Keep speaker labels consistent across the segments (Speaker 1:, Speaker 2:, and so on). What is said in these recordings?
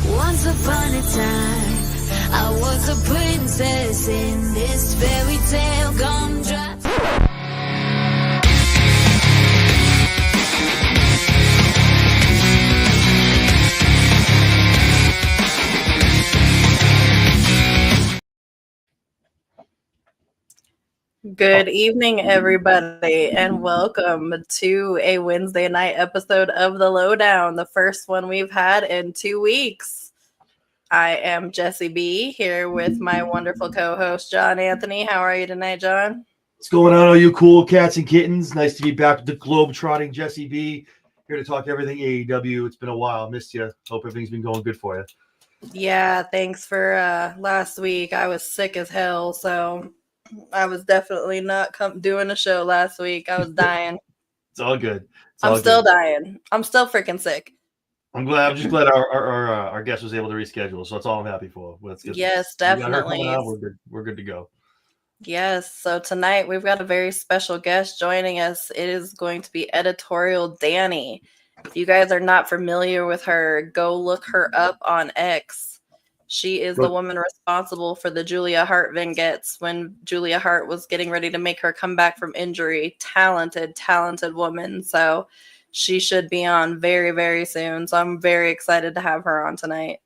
Speaker 1: Once upon a time, I was a princess in this fairy tale gumdrop.
Speaker 2: Good evening, everybody, and welcome to a Wednesday night episode of the Lowdown, the first one we've had in 2 weeks. I am Jessie B, here with my wonderful co-host, John Anthony. How are you tonight, John?
Speaker 3: What's going on, all you cool cats and kittens? Nice to be back with the globe-trotting Jessie B, here to talk everything AEW. It's been a while. Missed you. Hope everything's been going good for you.
Speaker 2: Yeah, thanks for last week. I was sick as hell, so I was definitely not doing a show last week. I was dying.
Speaker 3: It's all good.
Speaker 2: I'm still dying. I'm still freaking sick.
Speaker 3: I'm just glad our guest was able to reschedule. So that's all I'm happy for.
Speaker 2: Yes, definitely.
Speaker 3: We're good to go.
Speaker 2: Yes. So tonight we've got a very special guest joining us. It is going to be Editorial Dani. If you guys are not familiar with her, go look her up on X. She is the woman responsible for the Julia Hart vignettes when Julia Hart was getting ready to make her comeback from injury. Talented woman. So she should be on very, very soon. So I'm very excited to have her on tonight.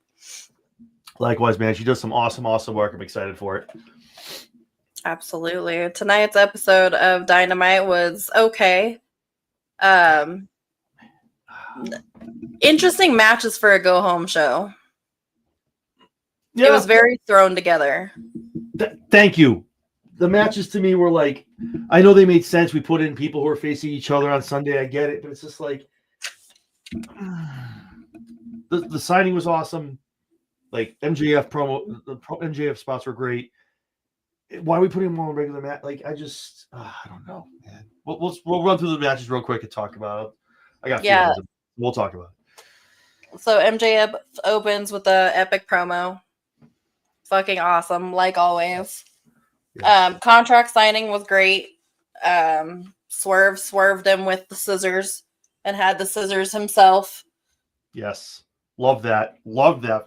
Speaker 3: Likewise, man. She does some awesome work. I'm excited for it.
Speaker 2: Absolutely. Tonight's episode of Dynamite was okay. Interesting matches for a go-home show. Yeah. It was very thrown together.
Speaker 3: Thank you. The matches to me were like, I know they made sense. We put in people who are facing each other on Sunday. I get it, but it's just like the signing was awesome. Like MJF promo, the MJF spots were great. Why are we putting them on a regular match? Like I don't know, man. We'll run through the matches real quick and talk about it. We'll talk about it.
Speaker 2: So MJF opens with an epic promo. Fucking awesome, like always. Yeah. Contract signing was great. Swerve swerved him with the scissors and had the scissors himself.
Speaker 3: Yes. Love that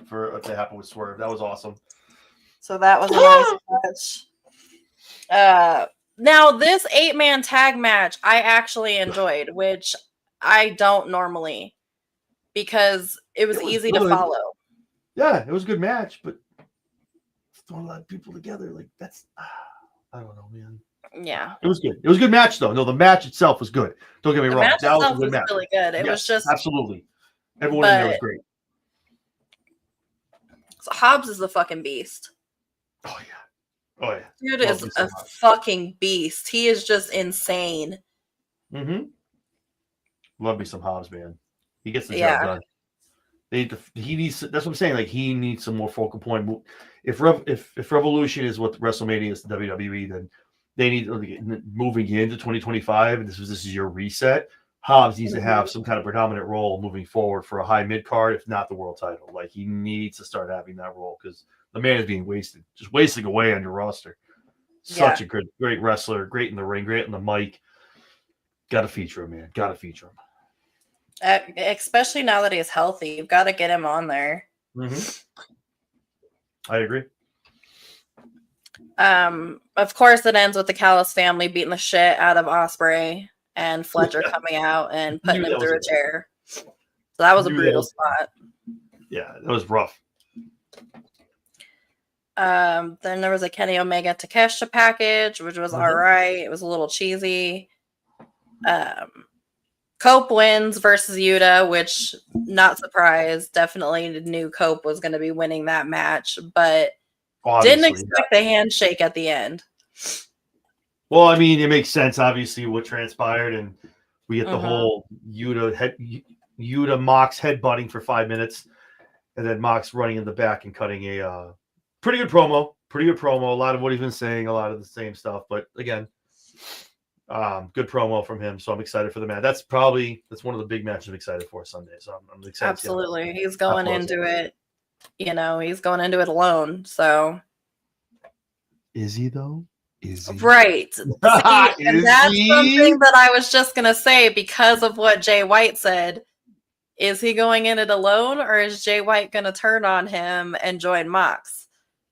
Speaker 3: for to happen with Swerve. That was awesome.
Speaker 2: So that was a nice touch. Now this 8-man tag match I actually enjoyed, which I don't normally, because it was easy to follow.
Speaker 3: Yeah, it was a good match, but throwing a lot of people together, like that's I don't know, man.
Speaker 2: Yeah.
Speaker 3: It was good. It was a good match though. No, the match itself was good. Don't get me wrong.
Speaker 2: Match that was a good match. Really good. It was just
Speaker 3: absolutely. Everyone in there was great.
Speaker 2: So Hobbs is the fucking beast.
Speaker 3: Oh yeah.
Speaker 2: Dude is a fucking beast. He is just insane.
Speaker 3: Mm-hmm. Love me some Hobbs, man. He gets the job done. He needs. That's what I'm saying. Like he needs some more focal point. If Revolution is what WrestleMania is to WWE, then they need moving into 2025. And this is your reset. Hobbs needs to have some kind of predominant role moving forward for a high mid card, if not the world title. Like he needs to start having that role because the man is being wasted, just wasting away on your roster. Such a great wrestler, great in the ring, great on the mic. Got to feature him, man. Got to feature him.
Speaker 2: Especially now that he's healthy, you've got to get him on there.
Speaker 3: Mm-hmm. I agree.
Speaker 2: Of course, it ends with the Callis family beating the shit out of Ospreay and Fletcher coming out and putting him through a chair. So that was a brutal spot.
Speaker 3: Yeah, that was rough.
Speaker 2: Then there was a Kenny Omega Takeshita package, which was all right. It was a little cheesy. Cope wins versus Yuta, which, not surprised, definitely knew Cope was going to be winning that match, but didn't expect the handshake at the end.
Speaker 3: Well, I mean, it makes sense, obviously, what transpired, and we get the whole Yuta Mox headbutting for 5 minutes, and then Mox running in the back and cutting a pretty good promo. A lot of what he's been saying, a lot of the same stuff, but again, good promo from him. So I'm excited for the match. That's one of the big matches I'm excited for Sunday. So I'm excited.
Speaker 2: Absolutely, he's going into it. He's going into it alone. So
Speaker 3: is he though? Is he?
Speaker 2: Right. See, and that's something that I was just gonna say because of what Jay White said. Is he going in it alone, or is Jay White going to turn on him and join Mox?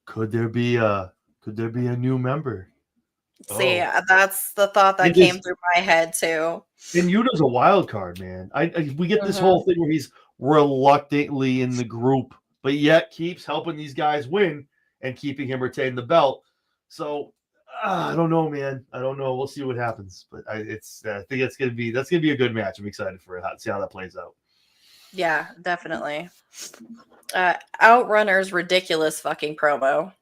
Speaker 3: Could there be a new member?
Speaker 2: See, that's the thought that came through my head too.
Speaker 3: And Yuta's a wild card, man. We get this whole thing where he's reluctantly in the group, but yet keeps helping these guys win and keeping him retain the belt. So I don't know, man. I don't know. We'll see what happens, but I think that's gonna be a good match. I'm excited for it. See how that plays out.
Speaker 2: Yeah, definitely. Outrunner's ridiculous fucking promo.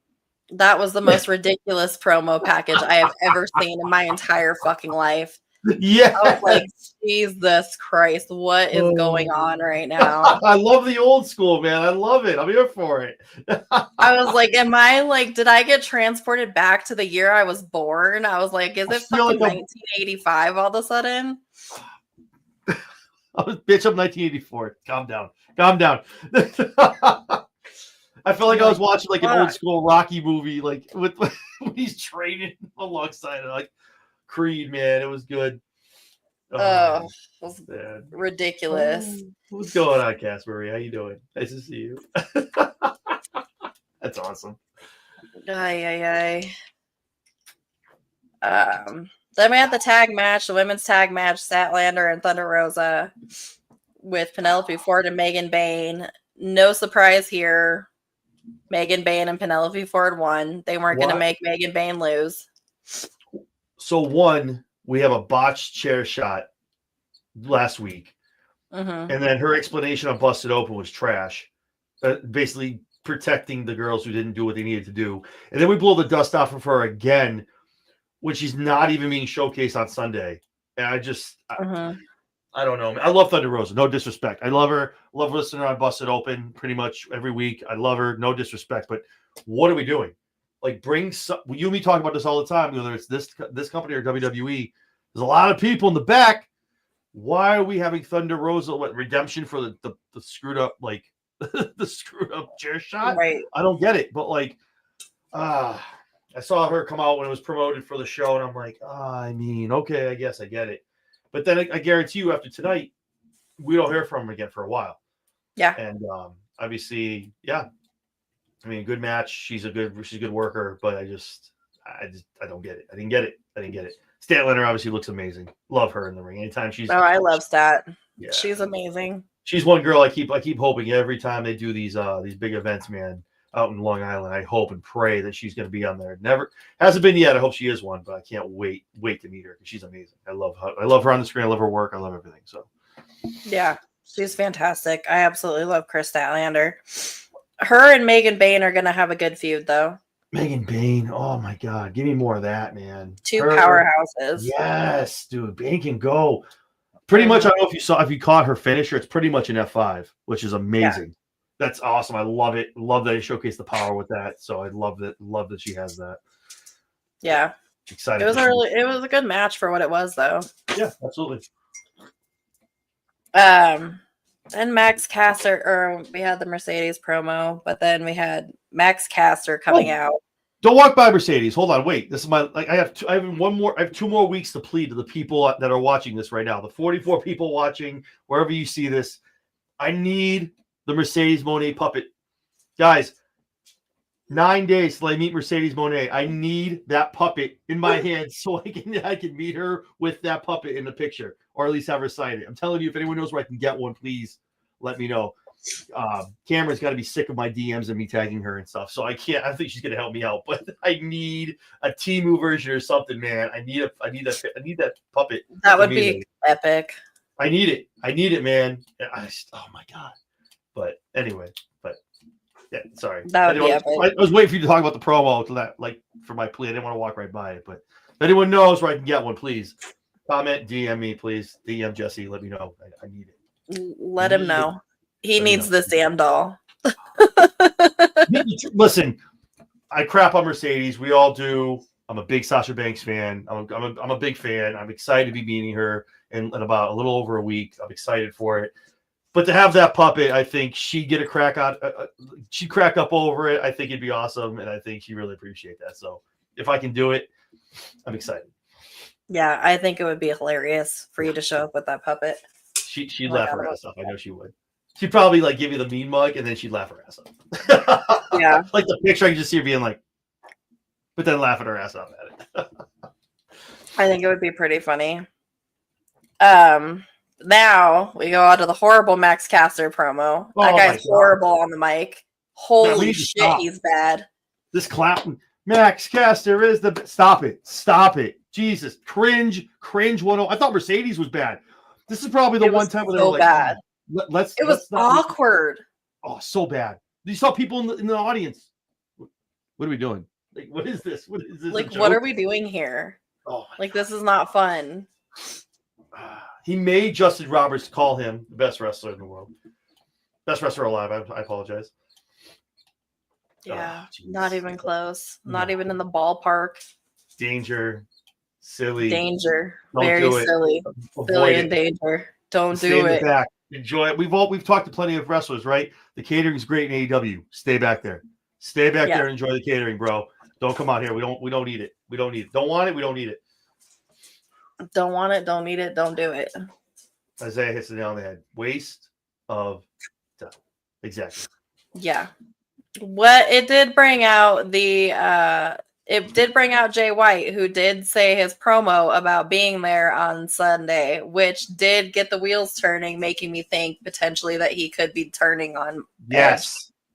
Speaker 2: That was the most ridiculous promo package I have ever seen in my entire fucking life.
Speaker 3: Yeah.
Speaker 2: I was like, Jesus Christ, what is going on right now?
Speaker 3: I love the old school, man. I love it. I'm here for it.
Speaker 2: I was like, did I get transported back to the year I was born? I was like, is it fucking 1985 all of a sudden?
Speaker 3: Bitch, I'm 1984. Calm down. I felt like I was watching like an old school Rocky movie, like with when he's training alongside like Creed, man. It was good.
Speaker 2: It was ridiculous.
Speaker 3: What's going on, Cass Marie? How you doing? Nice to see you. That's awesome.
Speaker 2: Then we had the tag match, the women's tag match, Statlander and Thunder Rosa with Penelope Ford and Megan Bayne. No surprise here. Megan Bayne and Penelope Ford won. They weren't going to make Megan Bayne lose.
Speaker 3: So one, we have a botched chair shot last week. And then her explanation on Busted Open was trash. Basically protecting the girls who didn't do what they needed to do. And then we blow the dust off of her again when she's not even being showcased on Sunday. And I don't know. I love Thunder Rosa. No disrespect. I love her. Love listening on Busted Open pretty much every week. I love her. No disrespect. But what are we doing? Like, bring some. You and me talk about this all the time, whether it's this company or WWE. There's a lot of people in the back. Why are we having Thunder Rosa? What, redemption for the screwed up, like, the screwed up chair shot?
Speaker 2: Right.
Speaker 3: I don't get it. But, like, I saw her come out when it was promoted for the show, and I'm like, I mean, okay, I guess I get it. But then I guarantee you after tonight, we don't hear from him again for a while.
Speaker 2: Yeah.
Speaker 3: And obviously, yeah. I mean, good match. She's a good worker, but I don't get it. I didn't get it. Statlander obviously looks amazing. Love her in the ring. Anytime she's
Speaker 2: I love Stat.
Speaker 3: Yeah.
Speaker 2: She's amazing.
Speaker 3: She's one girl I keep hoping every time they do these big events, man, out in Long Island. I hope and pray that she's going to be on there. Never hasn't been yet. I hope she is one, but I can't wait to meet her because she's amazing. I love her on the screen. I love her work. I love everything. So
Speaker 2: yeah, she's fantastic. I absolutely love Chris Statlander. Her and Megan Bayne are going to have a good feud, though.
Speaker 3: Megan Bayne, oh my God, give me more of that, man.
Speaker 2: Two powerhouses.
Speaker 3: Yes, dude, Bayne can go. Pretty much, I don't know if you caught her finisher. It's pretty much an F5, which is amazing. Yeah. That's awesome. I love it. Love that he showcased the power with that. So I love that she has that.
Speaker 2: Yeah,
Speaker 3: excited.
Speaker 2: It was a good match for what it was, though.
Speaker 3: Yeah, absolutely.
Speaker 2: Then Max Caster, we had the Mercedes promo, but then we had Max Caster coming out.
Speaker 3: Don't walk by Mercedes. Hold on, wait. This is my I have 2 more weeks to plead to the people that are watching this right now. The 44 people watching, wherever you see this, I need the Mercedes Moné puppet. Guys, 9 days till I meet Mercedes Moné. I need that puppet in my hands so I can meet her with that puppet in the picture, or at least have her sign it. I'm telling you, if anyone knows where I can get one, please let me know. Cameron's got to be sick of my DMs and me tagging her and stuff, so I think she's gonna help me out. But I need a Temu version or something, man. I need that puppet.
Speaker 2: That would be epic.
Speaker 3: I need it, man. Oh my God. But anyway, yeah, sorry.
Speaker 2: That would be epic.
Speaker 3: I was waiting for you to talk about the promo to that, like, for my plea. I didn't want to walk right by it, but if anyone knows where I can get one, please comment, DM me, please. DM Jesse. Let me know. I need it.
Speaker 2: Let him know. He needs this damn doll.
Speaker 3: Listen, I crap on Mercedes. We all do. I'm a big Sasha Banks fan. I'm a big fan. I'm excited to be meeting her in about a little over a week. I'm excited for it. But to have that puppet, I think she'd get a crack on. She'd crack up over it. I think it'd be awesome, and I think she'd really appreciate that. So if I can do it, I'm excited.
Speaker 2: Yeah, I think it would be hilarious for you to show up with that puppet.
Speaker 3: She'd laugh her ass off. I know she would. She'd probably like give you the mean mug, and then she'd laugh her ass off.
Speaker 2: Yeah,
Speaker 3: like the picture, I can just see her being like, but then laughing her ass off at it.
Speaker 2: I think it would be pretty funny. Now we go on to the horrible Max Caster promo. That guy's horrible on the mic. Holy shit, he's bad.
Speaker 3: This clapping. Max Caster is the... Stop it. Jesus. Cringe 101. I thought Mercedes was bad. This is probably the one time where they were like,
Speaker 2: bad.
Speaker 3: Let's
Speaker 2: it was awkward.
Speaker 3: Oh, so bad. You saw people in the audience. What are we doing? Like, what is this?
Speaker 2: Like, what are we doing here?
Speaker 3: Oh,
Speaker 2: like, this is not fun.
Speaker 3: He made Justin Roberts call him the best wrestler in the world. Best wrestler alive. I apologize.
Speaker 2: Yeah, not even close. Not even in the ballpark.
Speaker 3: Danger. Silly.
Speaker 2: Danger. Very silly. Silly and danger. Don't do it.
Speaker 3: Back. Enjoy it. We've talked to plenty of wrestlers, right? The catering's great in AEW. Stay back there. Stay back there and enjoy the catering, bro. Don't come out here. We don't need it. We don't need it. Don't want it. We don't need it.
Speaker 2: Don't want it. Don't need it. Don't do it.
Speaker 3: Isaiah hits the nail on the head. Waste of time. Exactly.
Speaker 2: Yeah. What it did bring out Jay White, who did say his promo about being there on Sunday, which did get the wheels turning, making me think potentially that he could be turning on Edge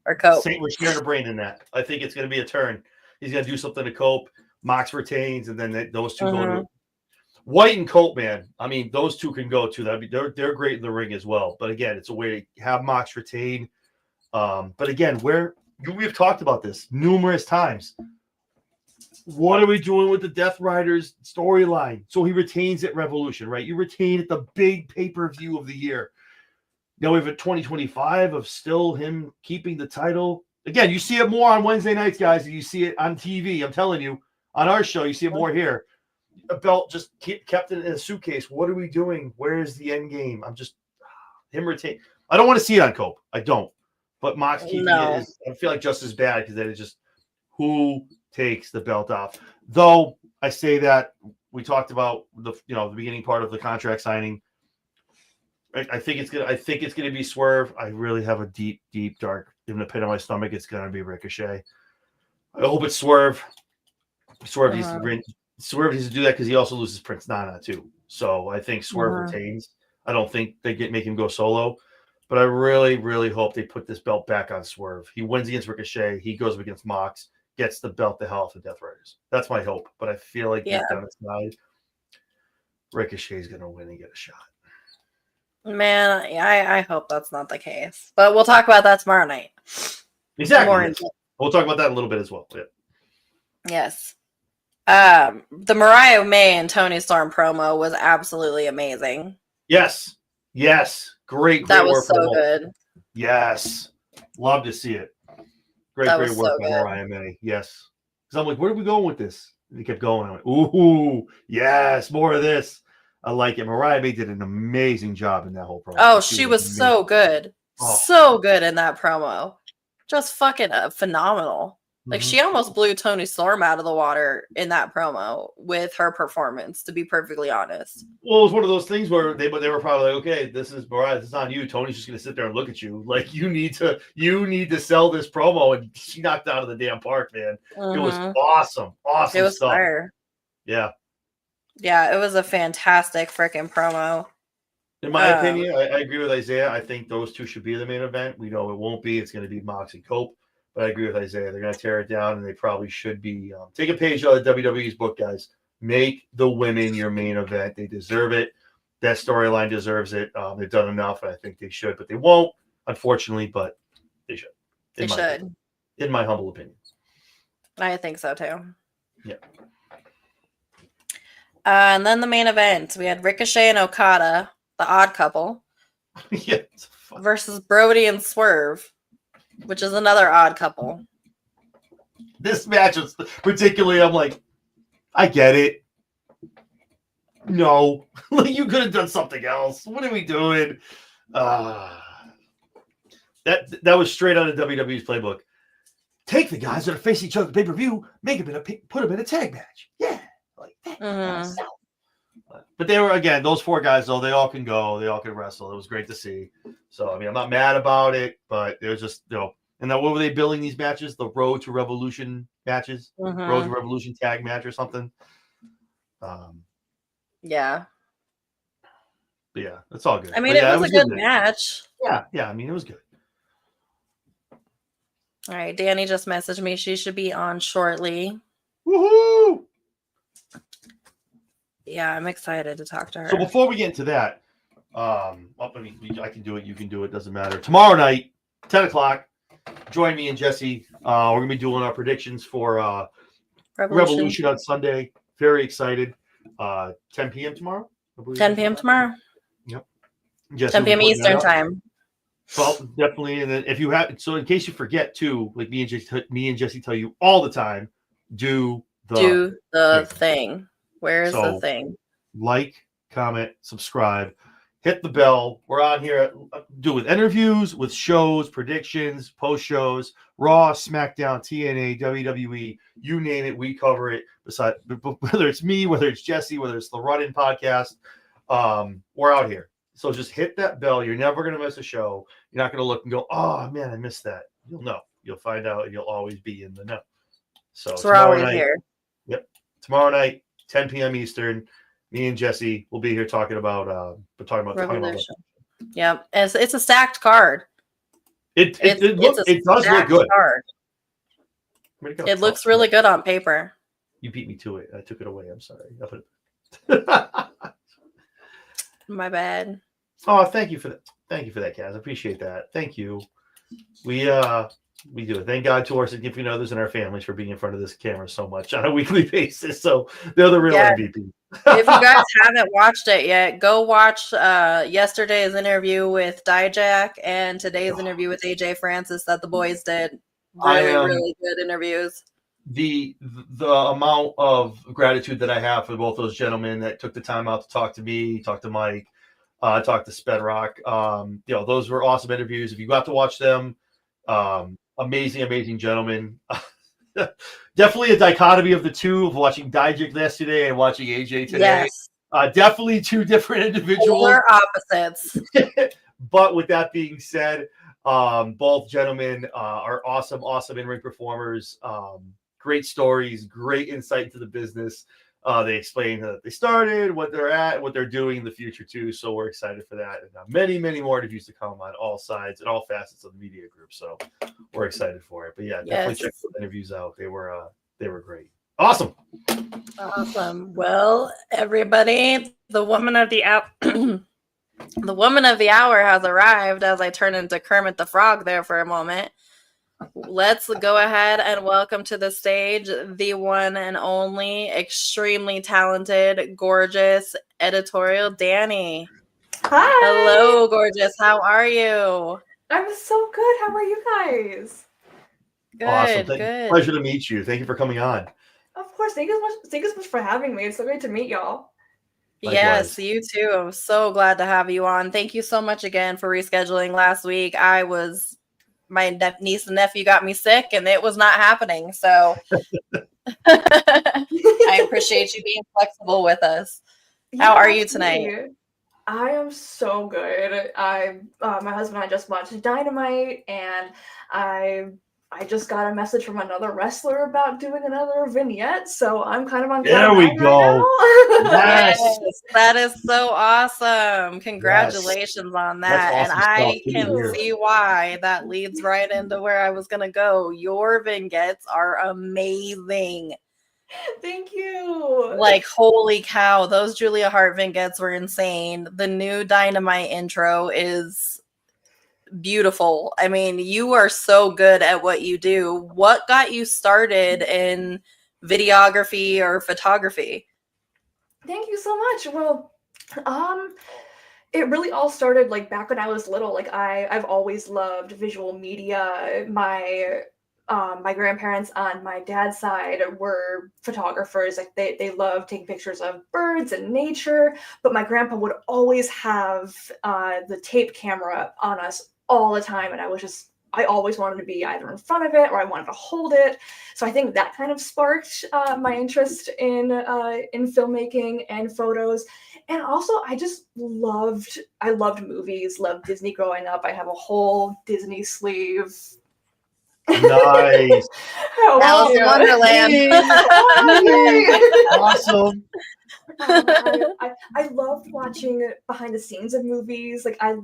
Speaker 2: or Cope.
Speaker 3: We're sharing a brain in that. I think it's going to be a turn. He's going to do something to Cope. Mox retains, and then those two go to White and Cope, man. I mean, those two can go too. They're great in the ring as well. But again, it's a way to have Mox retain. But again, we've talked about this numerous times. What are we doing with the Death Riders storyline? So he retains at Revolution, right? You retain at the big pay-per-view of the year. Now we have a 2025 of still him keeping the title. Again, you see it more on Wednesday nights, guys, and you see it on TV. I'm telling you, on our show, you see it more here. A belt just kept in a suitcase. What are we doing? Where is the end game? I'm just him retain. I don't want to see it on Cope. I don't. But Mox keeping it is, I feel like just as bad because then it's just who takes the belt off. Though I say that we talked about the beginning part of the contract signing. I think it's gonna be Swerve. I really have a deep, dark in the pit of my stomach. It's gonna be Ricochet. I hope it's Swerve. Swerve needs to do that because he also loses Prince Nana too. So I think Swerve retains. I don't think they make him go solo. But I really, really hope they put this belt back on Swerve. He wins against Ricochet. He goes up against Mox, gets the belt the hell off the Death Riders. That's my hope. But I feel like deep down inside, Ricochet's going to win and get a shot.
Speaker 2: Man, I hope that's not the case. But we'll talk about that tomorrow night.
Speaker 3: Exactly. We'll talk about that in a little bit as well. Yeah.
Speaker 2: Yes. The Mariah May and Tony Storm promo was absolutely amazing.
Speaker 3: Yes. Great
Speaker 2: that was
Speaker 3: work.
Speaker 2: So good.
Speaker 3: Yes. Love to see it. Great work by Mariah May. Yes. Because I'm like, where are we going with this? And they kept going. I'm like, ooh, yes, more of this. I like it. Mariah May did an amazing job in that whole promo.
Speaker 2: Oh, she was so good. Oh. So good in that promo. Just fucking phenomenal. Like, she almost blew Tony Storm out of the water in that promo with her performance, to be perfectly honest.
Speaker 3: Well, it was one of those things where they were probably like, okay, this is Mariah, this is on you. Tony's just going to sit there and look at you. Like, you need to sell this promo. And she knocked out of the damn park, man. It was awesome. Awesome. It was stuff. Fire. Yeah.
Speaker 2: Yeah, it was a fantastic freaking promo.
Speaker 3: In my opinion, I agree with Isaiah. I think those two should be the main event. We know it won't be. It's going to be Mox and Cope. But I agree with Isaiah. They're going to tear it down, and they probably should be. Take a page out of WWE's book, guys. Make the women your main event. They deserve it. That storyline deserves it. They've done enough, and I think they should, but they won't, unfortunately, but they should.
Speaker 2: They should.
Speaker 3: In my humble opinion.
Speaker 2: I think so, too.
Speaker 3: Yeah.
Speaker 2: And then the main event. We had Ricochet and Okada, the odd couple, versus Brody and Swerve, which is another odd couple.
Speaker 3: This match was particularly, I'm like, I get it. No, you could have done something else. What are we doing? That was straight out of WWE's playbook. Take the guys that are facing each other at the pay-per-view, put them in a tag match. Yeah, like that. But they were, again, those 4 guys, though, they all can go. They all can wrestle. It was great to see. So, I mean, I'm not mad about it, but it was just, and then what were they billing these matches? The Road to Revolution matches? Road to Revolution tag match or something?
Speaker 2: Yeah.
Speaker 3: Yeah, it's all good.
Speaker 2: I mean, it was a good match.
Speaker 3: Yeah, I mean, it was good.
Speaker 2: All right, Dani just messaged me. She should be on shortly.
Speaker 3: Woohoo!
Speaker 2: Yeah, I'm excited to talk to her.
Speaker 3: So before we get into that, I can do it. You can do it. Doesn't matter. Tomorrow night, 10 o'clock, join me and Jesse. We're going to be doing our predictions for Revolution on Sunday. Very excited. 10 p.m. tomorrow?
Speaker 2: 10 p.m. tomorrow.
Speaker 3: Yep.
Speaker 2: 10 p.m. Eastern time.
Speaker 3: Well, definitely. And then if you have, so in case you forget too, like me and Jesse tell you all the time, do the thing. Where is the thing? Like, comment, subscribe, hit the bell. We're on here with interviews, with shows, predictions, post shows, Raw, SmackDown, TNA, WWE, you name it, we cover it. Besides, whether it's me, whether it's Jesse, whether it's the Run-In podcast, we're out here. So just hit that bell. You're never going to miss a show. You're not going to look and go, oh man, I missed that. You'll know. You'll find out, and you'll always be in the know. So
Speaker 2: we're always here.
Speaker 3: Yep. Tomorrow night, 10 p.m. Eastern. Me and Jesse will be here talking about
Speaker 2: Revolution. Yeah, it's a stacked card.
Speaker 3: It does look good.
Speaker 2: Card. It looks really good on paper.
Speaker 3: You beat me to it. I took it away. I'm sorry.
Speaker 2: My bad.
Speaker 3: Oh, thank you for that. Thank you for that, Kaz. I appreciate that. Thank you. We do it. Thank God to our significant others and our families for being in front of this camera so much on a weekly basis. So they're the real MVP.
Speaker 2: If you guys haven't watched it yet, go watch yesterday's interview with Dijak and today's interview with AJ Francis that the boys did. Really good interviews. The
Speaker 3: amount of gratitude that I have for both those gentlemen that took the time out to talk to me, talk to Mike, talk to Spedrock. Those were awesome interviews. If you got to watch them, amazing gentlemen. Definitely a dichotomy of the two, of watching Dijak yesterday and watching AJ today.
Speaker 2: Yes.
Speaker 3: Definitely two different individuals.
Speaker 2: Polar opposites.
Speaker 3: But with that being said, both gentlemen are awesome in-ring performers. Great stories, great insight into the business. They explain that they started, what they're at, what they're doing in the future too. So we're excited for that, and many more interviews to come on all sides and all facets of the media group. So we're excited for it. But yeah, definitely check those interviews out. They were great. Awesome.
Speaker 2: Well, everybody, the woman of the hour, the woman of the hour has arrived. As I turn into Kermit the Frog there for a moment. Let's go ahead and welcome to the stage the one and only, extremely talented, gorgeous Editorial Dani.
Speaker 4: Hi.
Speaker 2: Hello, gorgeous. How are you?
Speaker 4: I'm so good. How are you guys?
Speaker 2: Good.
Speaker 3: Awesome.
Speaker 2: Good.
Speaker 3: Pleasure to meet you. Thank you for coming on.
Speaker 4: Of course. Thank you so much for having me. It's so great to meet y'all.
Speaker 3: Likewise.
Speaker 2: Yes, you too. I'm so glad to have you on. Thank you so much again for rescheduling last week. My niece and nephew got me sick and it was not happening. So I appreciate you being flexible with us. How are you tonight?
Speaker 4: I am so good. My husband and I just watched Dynamite, and I just got a message from another wrestler about doing another vignette, so I'm kind of on.
Speaker 3: There we go.
Speaker 2: Yes, that is so awesome. Congratulations on that.
Speaker 3: Awesome,
Speaker 2: and I
Speaker 3: stuff.
Speaker 2: can see why that leads right into where I was going to go. Your vignettes are amazing.
Speaker 4: Thank you.
Speaker 2: Like, holy cow, those Julia Hart vignettes were insane. The new Dynamite intro is beautiful. I mean, you are so good at what you do. What got you started in videography or photography?
Speaker 4: Thank you so much. Well, it really all started like back when I was little. Like I've always loved visual media. My grandparents on my dad's side were photographers. Like they loved taking pictures of birds and nature, but my grandpa would always have the tape camera on us all the time, and I always wanted to be either in front of it or I wanted to hold it. So I think that kind of sparked my interest in filmmaking and photos. And also I loved movies, loved Disney growing up. I have a whole Disney sleeve.
Speaker 3: Nice.
Speaker 4: How
Speaker 2: Alice
Speaker 4: are
Speaker 2: in
Speaker 4: ya?
Speaker 2: Wonderland.
Speaker 3: Awesome.
Speaker 4: I loved watching behind the scenes of movies. Like I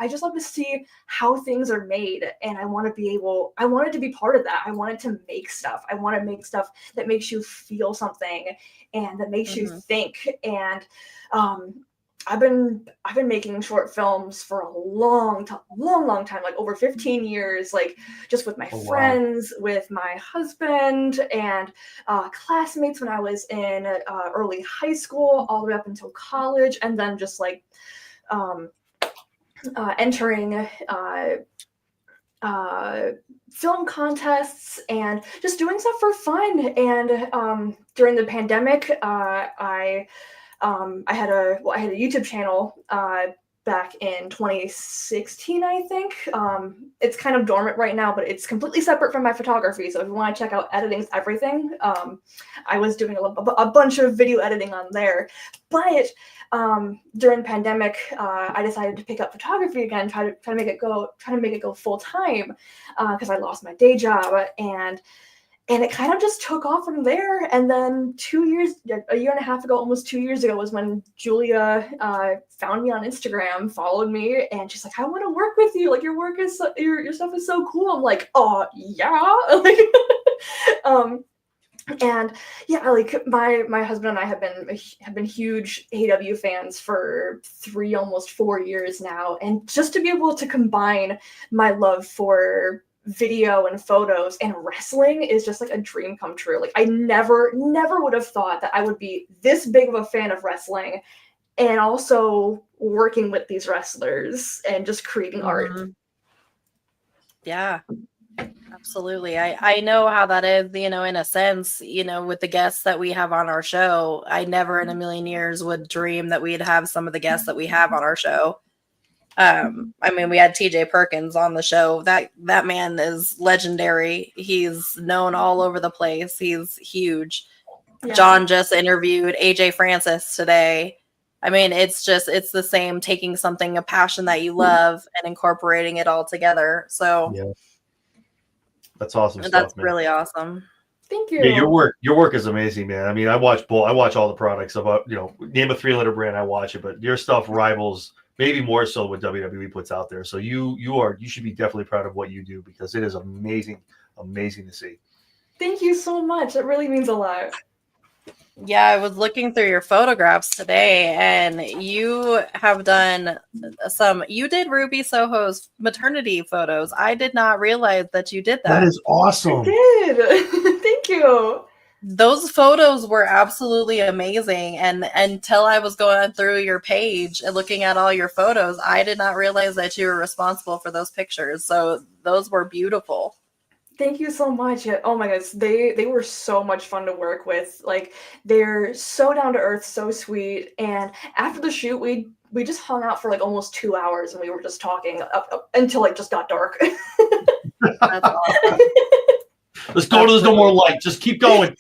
Speaker 4: just love to see how things are made, and I wanted to be part of that. I wanted to make stuff. I want to make stuff that makes you feel something and that makes you think. And I've been making short films for a long time, like over 15 years, like just with my friends, with my husband, and classmates when I was in early high school, all the way up until college, and then just like entering film contests and just doing stuff for fun. And during the pandemic, I had a YouTube channel back in 2016, I think. It's kind of dormant right now, but it's completely separate from my photography. So if you want to check out Editing's Everything, I was doing a bunch of video editing on there. But during the pandemic, I decided to pick up photography again, try to make it go full time, because I lost my day job, and it kind of just took off from there. And then a year and a half ago, almost 2 years ago, was when Julia found me on Instagram, followed me, and she's like, "I want to work with you. Like, your work is your stuff is so cool." I'm like, "Oh yeah." Like, and yeah, like my husband and I have been huge AW fans for almost 4 years now, and just to be able to combine my love for video and photos and wrestling is just like a dream come true. Like, I never would have thought that I would be this big of a fan of wrestling and also working with these wrestlers and just creating art.
Speaker 2: Yeah, absolutely. I know how that is, in a sense, with the guests that we have on our show. I never in a million years would dream that we'd have some of the guests that we have on our show. I mean, we had TJ Perkins on the show. That man is legendary. He's known all over the place. He's huge. Yeah. John just interviewed AJ Francis today. I mean, it's the same, taking something, a passion that you love, and incorporating it all together. So
Speaker 3: yeah, that's awesome.
Speaker 2: That's really awesome.
Speaker 4: Thank you.
Speaker 3: Yeah, your work is amazing, man. I mean, I watch all the products about, name a 3-letter brand, I watch it, but your stuff rivals, maybe more so, what WWE puts out there. So you should be definitely proud of what you do, because it is amazing to see.
Speaker 4: Thank you so much. It really means a lot.
Speaker 2: Yeah, I was looking through your photographs today, and you have done you did Ruby Soho's maternity photos. I did not realize that you did that.
Speaker 3: That is awesome.
Speaker 4: I did. Thank you.
Speaker 2: Those photos were absolutely amazing. And until I was going through your page and looking at all your photos, I did not realize that you were responsible for those pictures. So those were beautiful.
Speaker 4: Thank you so much. Oh my goodness, they were so much fun to work with. Like, they're so down to earth, so sweet. And after the shoot, we just hung out for like almost 2 hours, and we were just talking up until like just got dark.
Speaker 2: That's awesome.
Speaker 3: Let's go. There's no more light. Just keep going.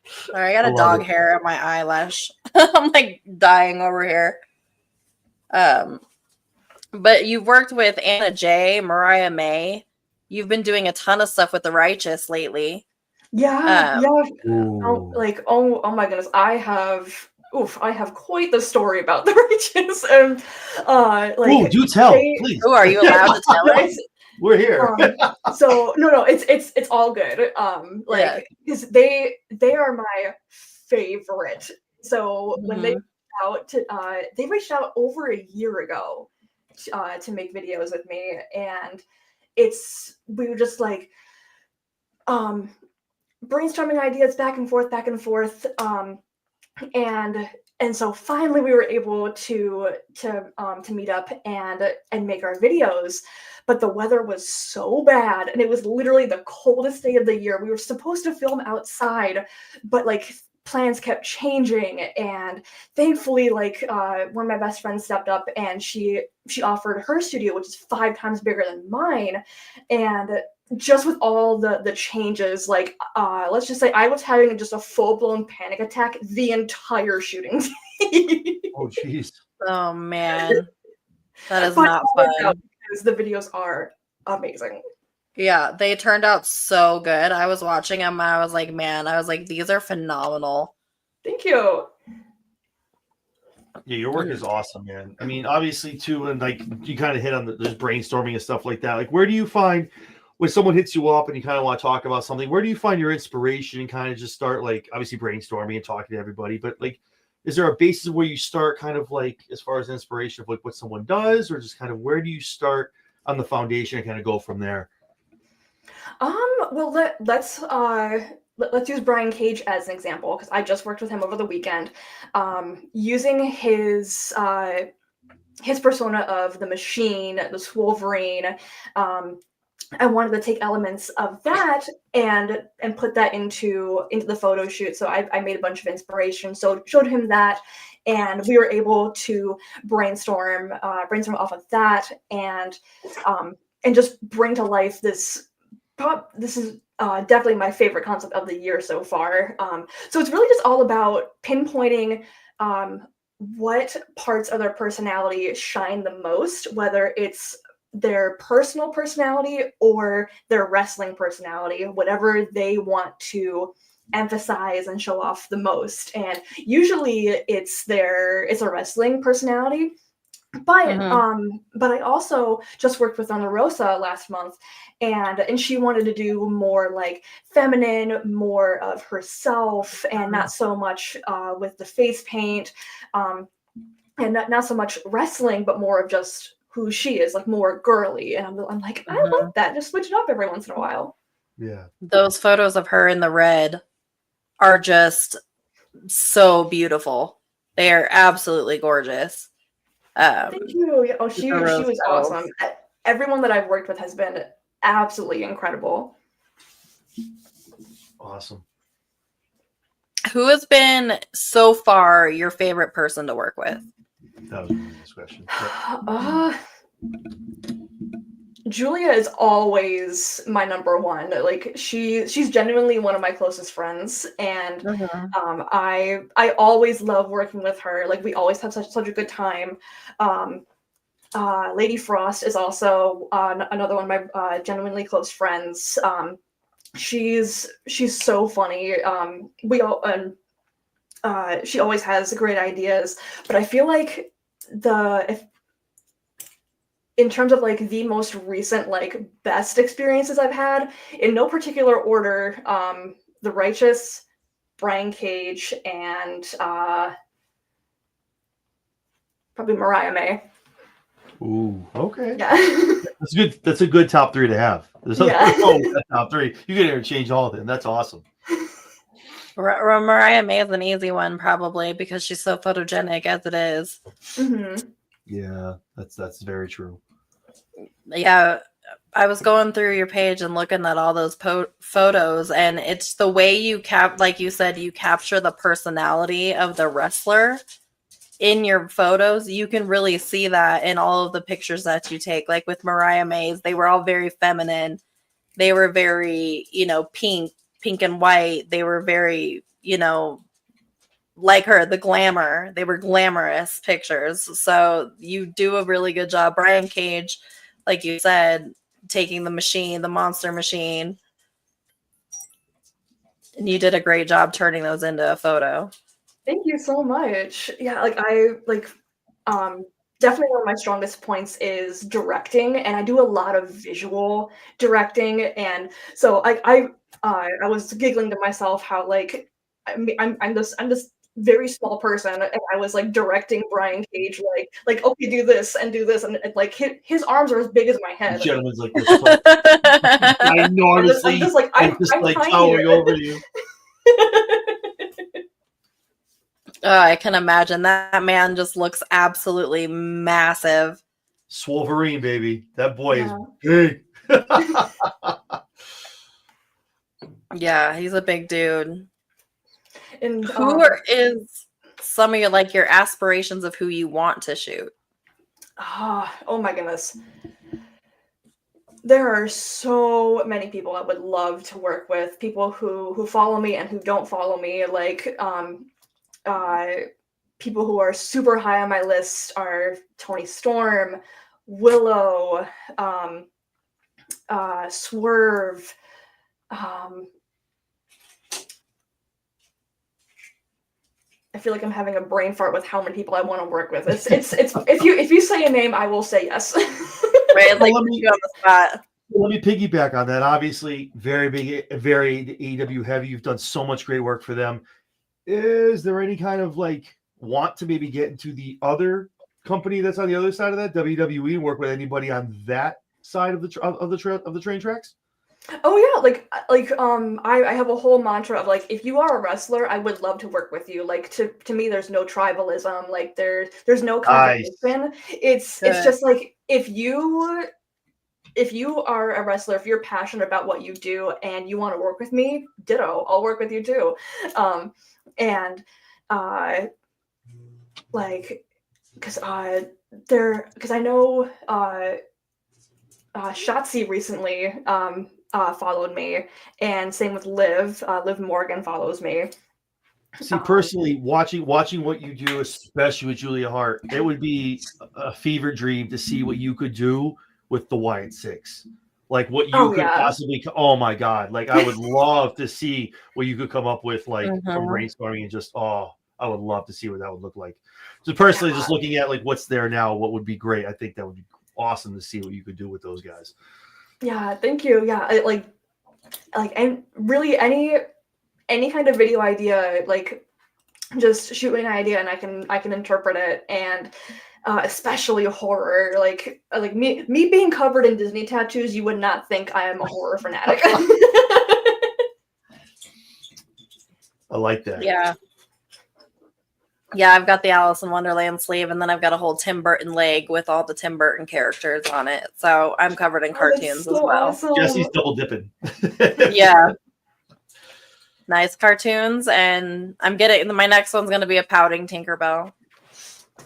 Speaker 2: Sorry, I got a dog hair on my eyelash. I'm like dying over here. But you've worked with Anna J, Mariah May. You've been doing a ton of stuff with The Righteous lately.
Speaker 4: Yeah. Oh my goodness, I have quite the story about The Righteous.
Speaker 3: Do tell, please.
Speaker 2: Oh, are you allowed to tell us?
Speaker 3: We're here.
Speaker 4: So no, it's all good. Because they are my favorite. So when they reached out over a year ago to make videos with me, and we were just like brainstorming ideas back and forth, and so finally we were able to meet up and make our videos. But the weather was so bad, and it was literally the coldest day of the year. We were supposed to film outside, but like plans kept changing, and thankfully, like, one of my best friends stepped up, and she offered her studio, which is 5 times bigger than mine. And just with all the changes, like, let's just say I was having just a full-blown panic attack the entire shooting day.
Speaker 3: Oh, jeez.
Speaker 2: Oh man, that is
Speaker 4: But
Speaker 2: not
Speaker 4: it worked out
Speaker 2: fun.
Speaker 4: because the videos are amazing.
Speaker 2: Yeah, they turned out so good. I was watching them. I was like, man, these are phenomenal.
Speaker 4: Thank you.
Speaker 3: Yeah, your work is awesome, man. I mean, obviously, too, and like you kind of hit on there's brainstorming and stuff like that. Like, where do you find when someone hits you up and you kind of want to talk about something? Where do you find your inspiration and kind of just start, like, obviously brainstorming and talking to everybody? But like, is there a basis where you start, kind of like as far as inspiration of like what someone does, or just kind of where do you start on the foundation and kind of go from there?
Speaker 4: Well, let's use Brian Cage as an example, because I just worked with him over the weekend. Using his persona of the Machine, the Wolverine, I wanted to take elements of that and put that into the photo shoot. So I made a bunch of inspiration. So showed him that, and we were able to brainstorm off of that, and just bring to life this. This is definitely my favorite concept of the year so far. So it's really just all about pinpointing what parts of their personality shine the most, whether it's their personal personality or their wrestling personality, whatever they want to emphasize and show off the most. And usually it's a wrestling personality. But I also just worked with Rosa last month, and she wanted to do more like feminine, more of herself, and not so much with the face paint, and not so much wrestling, but more of just who she is, like more girly. And I'm like, I love that. Just switch it up every once in a while.
Speaker 3: Yeah,
Speaker 2: those photos of her in the red are just so beautiful. They are absolutely gorgeous.
Speaker 4: Thank you. Yeah, she
Speaker 2: rose
Speaker 4: was
Speaker 2: petals.
Speaker 4: awesome. Everyone that I've worked with has been absolutely incredible.
Speaker 3: awesome.
Speaker 2: Who has been so far your favorite person to work with?
Speaker 3: That was a really nice question.
Speaker 4: Julia is always my number one. Like she's genuinely one of my closest friends, and I always love working with her. Like we always have such a good time. Lady Frost is also another one of my genuinely close friends. She's so funny. She always has great ideas, but I feel like in terms of like the most recent like best experiences I've had, in no particular order, The Righteous, Brian Cage, and probably Mariah May.
Speaker 3: Ooh, okay.
Speaker 4: Yeah.
Speaker 3: That's good. That's a good top 3 to have. There's that top 3. You can interchange all of them. That's awesome.
Speaker 2: Mariah May is an easy one, probably, because she's so photogenic as it is.
Speaker 4: Mm-hmm.
Speaker 3: Yeah, that's very true.
Speaker 2: Yeah, I was going through your page and looking at all those photos, and it's the way you like you said, you capture the personality of the wrestler in your photos. You can really see that in all of the pictures that you take. Like with Mariah May's, they were all very feminine. They were very, pink and white. They were very, like her, the glamour. They were glamorous pictures. So you do a really good job. Brian Cage, like you said, taking the machine, the monster machine. And you did a great job turning those into a photo.
Speaker 4: Thank you so much. Yeah, definitely one of my strongest points is directing, and I do a lot of visual directing, and so I was giggling to myself how like I'm this very small person, and I was like directing Brian Cage like okay, do this, and like his arms are as big as my head.
Speaker 3: The gentleman's like this, enormously,
Speaker 4: I'm
Speaker 3: towering over you.
Speaker 2: I can imagine that man just looks absolutely massive.
Speaker 3: Wolverine, baby. That boy is big.
Speaker 2: Yeah, he's a big dude.
Speaker 4: And
Speaker 2: is some of your like your aspirations of who you want to shoot?
Speaker 4: Oh my goodness. There are so many people I would love to work with. People who follow me and who don't follow me. Like people who are super high on my list are Tony Storm, Willow, Swerve. I feel like I'm having a brain fart with how many people I want to work with. It's if you say a name, I will say yes.
Speaker 2: Right, like let me on the spot.
Speaker 3: Let me piggyback on that. Obviously, very big, very AEW heavy. You've done so much great work for them. Is there any kind of like want to maybe get into the other company that's on the other side of that, WWE, work with anybody on that side of the train tracks?
Speaker 4: Oh yeah, I have a whole mantra of like, if you are a wrestler, I would love to work with you. Like to me, there's no tribalism. Like there's no competition. Nice. It's just like if you are a wrestler, if you're passionate about what you do and you want to work with me, ditto, I'll work with you too. Like because I know Shotzi recently followed me, and same with Liv. Liv Morgan follows me.
Speaker 3: See, personally, watching what you do, especially with Julia Hart, it would be a fever dream to see what you could do with the Wyatt Six. Like what you could possibly. Oh my God! Like I would love to see what you could come up with, like from brainstorming, and just I would love to see what that would look like. So personally, just looking at like what's there now, what would be great. I think that would be awesome to see what you could do with those guys.
Speaker 4: Yeah, thank you. Yeah, and really any kind of video idea, like just shoot me an idea and I can interpret it, and especially horror. Like me being covered in Disney tattoos, you would not think I am a horror fanatic.
Speaker 3: I like that.
Speaker 2: Yeah, I've got the Alice in Wonderland sleeve, and then I've got a whole Tim Burton leg with all the Tim Burton characters on it. So I'm covered in cartoons as well.
Speaker 4: Awesome.
Speaker 3: Jesse's double dipping.
Speaker 2: Yeah. Nice cartoons, and I'm getting my next one's going to be a pouting Tinkerbell.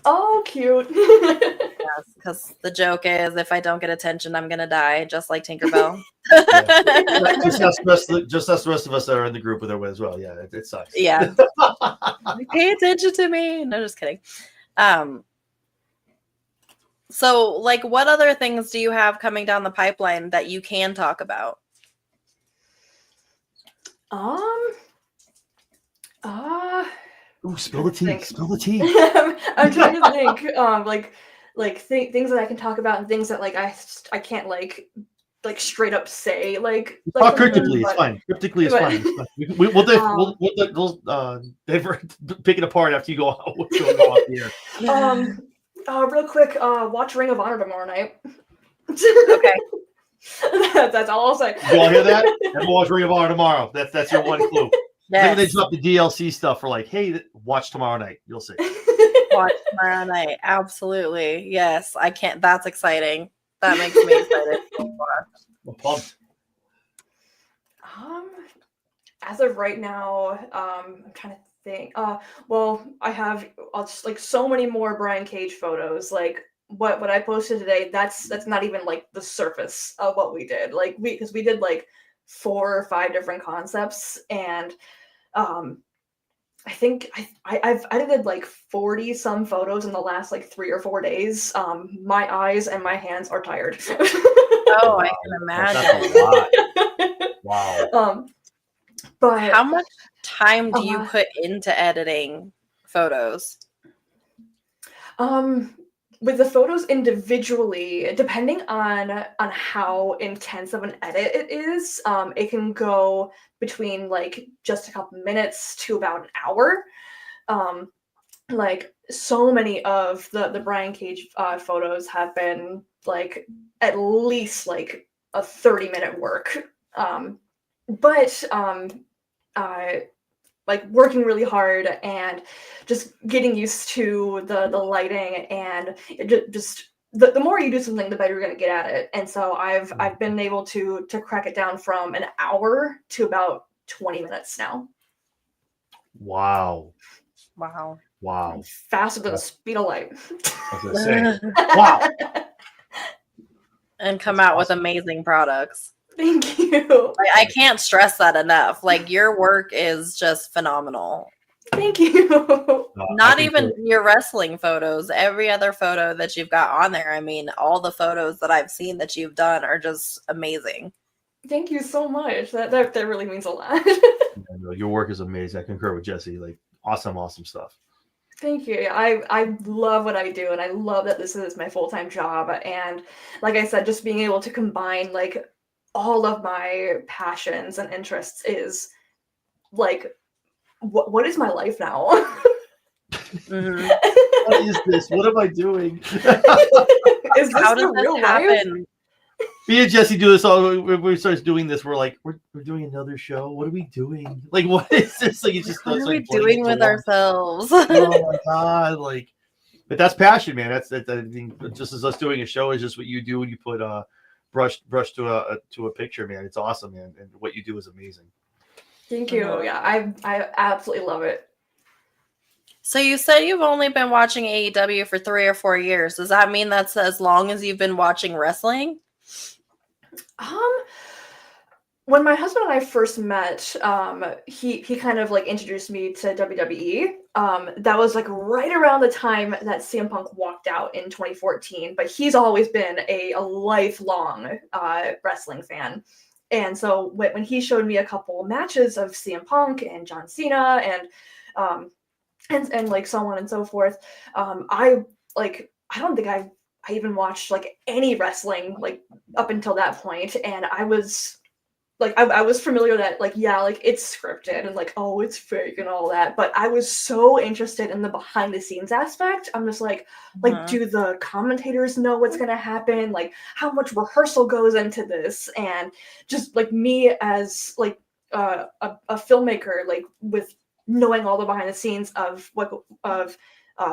Speaker 4: Oh, cute.
Speaker 2: Yes, because the joke is if I don't get attention, I'm going to die, just like Tinkerbell.
Speaker 3: Just us the rest of us that are in the group with her as well. Yeah, it sucks.
Speaker 2: Yeah. Pay attention to me. No, just kidding. So, like, what other things do you have coming down the pipeline that you can talk about?
Speaker 3: Ooh, spill the tea. Spill the tea.
Speaker 4: I'm trying to think, things that I can talk about and things that like I can't like straight up say like
Speaker 3: cryptically, it's fine. Cryptically, it's fine. We'll pick it apart after you go out. Off the air.
Speaker 4: Real quick, watch Ring of Honor tomorrow night.
Speaker 2: Okay.
Speaker 4: That's all I'll say.
Speaker 3: You all hear that? Everyone watch Ring of Honor tomorrow. That's your one clue. Yes. Maybe they drop the DLC stuff for like, hey, watch tomorrow night. You'll see.
Speaker 2: Watch tomorrow night. Absolutely. Yes. I can't. That's exciting. That makes me excited.
Speaker 3: I'm pumped.
Speaker 4: As of right now, I'm trying to think. Well, I have like so many more Brian Cage photos. Like what I posted today, that's not even like the surface of what we did. Like because we did like 4 or 5 different concepts, and I think I've edited like 40 some photos in the last like 3 or 4 days. My eyes and my hands are tired.
Speaker 2: Oh, I can imagine.
Speaker 3: That's a lot. Wow.
Speaker 4: But
Speaker 2: how much time do you put into editing photos?
Speaker 4: With the photos individually, depending on how intense of an edit it is, it can go between like just a couple minutes to about an hour. Like so many of the Brian Cage photos have been like at least like a 30-minute work. But like working really hard and just getting used to the lighting, and just the more you do something, the better you're going to get at it. And so I've been able to crack it down from an hour to about 20 minutes now.
Speaker 3: Wow.
Speaker 2: Wow.
Speaker 3: Wow.
Speaker 4: Faster than the speed of light.
Speaker 3: I was gonna say, wow.
Speaker 2: And come
Speaker 3: That's
Speaker 2: out with
Speaker 3: awesome.
Speaker 2: amazing products.
Speaker 4: Thank you.
Speaker 2: I can't stress that enough. Like, your work is just phenomenal.
Speaker 4: Thank you.
Speaker 2: Not even your wrestling photos. Every other photo that you've got on there. I mean, all the photos that I've seen that you've done are just amazing.
Speaker 4: Thank you so much. That really means a lot.
Speaker 3: No, your work is amazing. I concur with Jesse. Like, awesome stuff.
Speaker 4: Thank you. I love what I do, and I love that this is my full-time job. And like I said, just being able to combine like all of my passions and interests is like what is my life now?
Speaker 2: Mhm.
Speaker 3: What is this? What am I doing?
Speaker 4: Is this
Speaker 2: How
Speaker 4: the
Speaker 2: does this
Speaker 4: real life?
Speaker 2: happen?
Speaker 3: Me and Jesse do this all. When we start doing this, we're like, we're doing another show. What are we doing? Like, what is this? Like, it's just
Speaker 2: What are
Speaker 3: like
Speaker 2: we
Speaker 3: blending
Speaker 2: doing
Speaker 3: into
Speaker 2: with
Speaker 3: one.
Speaker 2: ourselves?
Speaker 3: Oh my god! Like, but that's passion, man. That's I think just as us doing a show is just what you do when you put brush to a picture, man. It's awesome, man, and what you do is amazing.
Speaker 4: Thank you. Yeah, I absolutely love it.
Speaker 2: So you said you've only been watching AEW for 3 or 4 years. Does that mean that's as long as you've been watching wrestling?
Speaker 4: When my husband and I first met, he kind of like introduced me to WWE. That was like right around the time that CM Punk walked out in 2014. But he's always been a lifelong wrestling fan. And so when he showed me a couple matches of CM Punk and John Cena and like so on and so forth, I don't think I even watched like any wrestling like up until that point, and I was familiar that like, yeah, like it's scripted and like, oh, it's fake and all that, but I was so interested in the behind the scenes aspect. I'm just like do the commentators know what's gonna happen? Like, how much rehearsal goes into this? And just like me as like a filmmaker, like with knowing all the behind the scenes of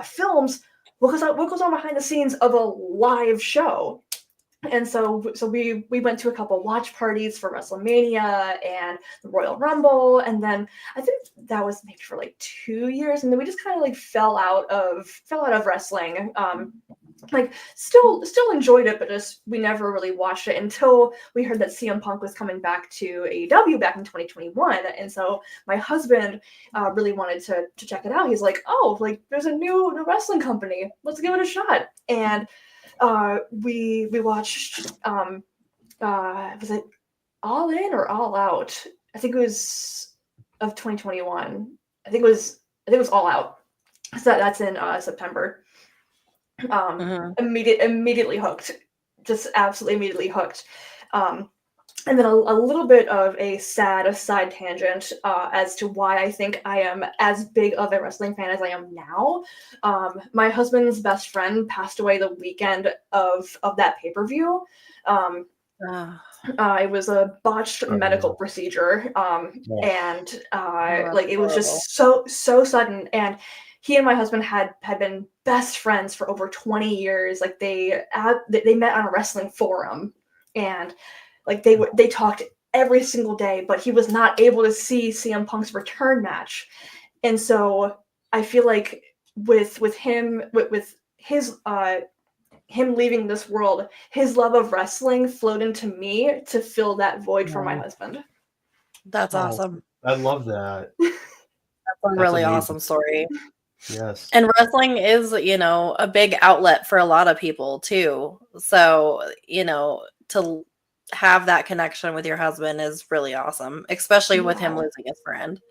Speaker 4: films, what goes on behind the scenes of a live show. And so we went to a couple watch parties for WrestleMania and the Royal Rumble, and then I think that was maybe for like 2 years, and then we just kind of like fell out of wrestling. Like still enjoyed it, but just we never really watched it until we heard that CM Punk was coming back to AEW back in 2021, and so my husband really wanted to check it out. He's like, oh, like there's a new wrestling company, let's give it a shot. And we watched was it All In or All Out? I think it was of 2021. I think it was All Out. So that's in September. Immediately hooked. Just absolutely immediately hooked. And then a little bit of a sad side tangent as to why I think I am as big of a wrestling fan as I am now. My husband's best friend passed away the weekend of that pay-per-view. It was a botched medical procedure, and like it was just so sudden. And he and my husband had been best friends for over 20 years. Like they met on a wrestling forum, and like they talked every single day, but he was not able to see CM Punk's return match. And so I feel like with him, with his him leaving this world, his love of wrestling flowed into me to fill that void for my husband.
Speaker 2: That's awesome.
Speaker 3: I love that.
Speaker 2: That's a really awesome story.
Speaker 3: Yes.
Speaker 2: And wrestling is, a big outlet for a lot of people too. So, to have that connection with your husband is really awesome, especially with him losing his friend.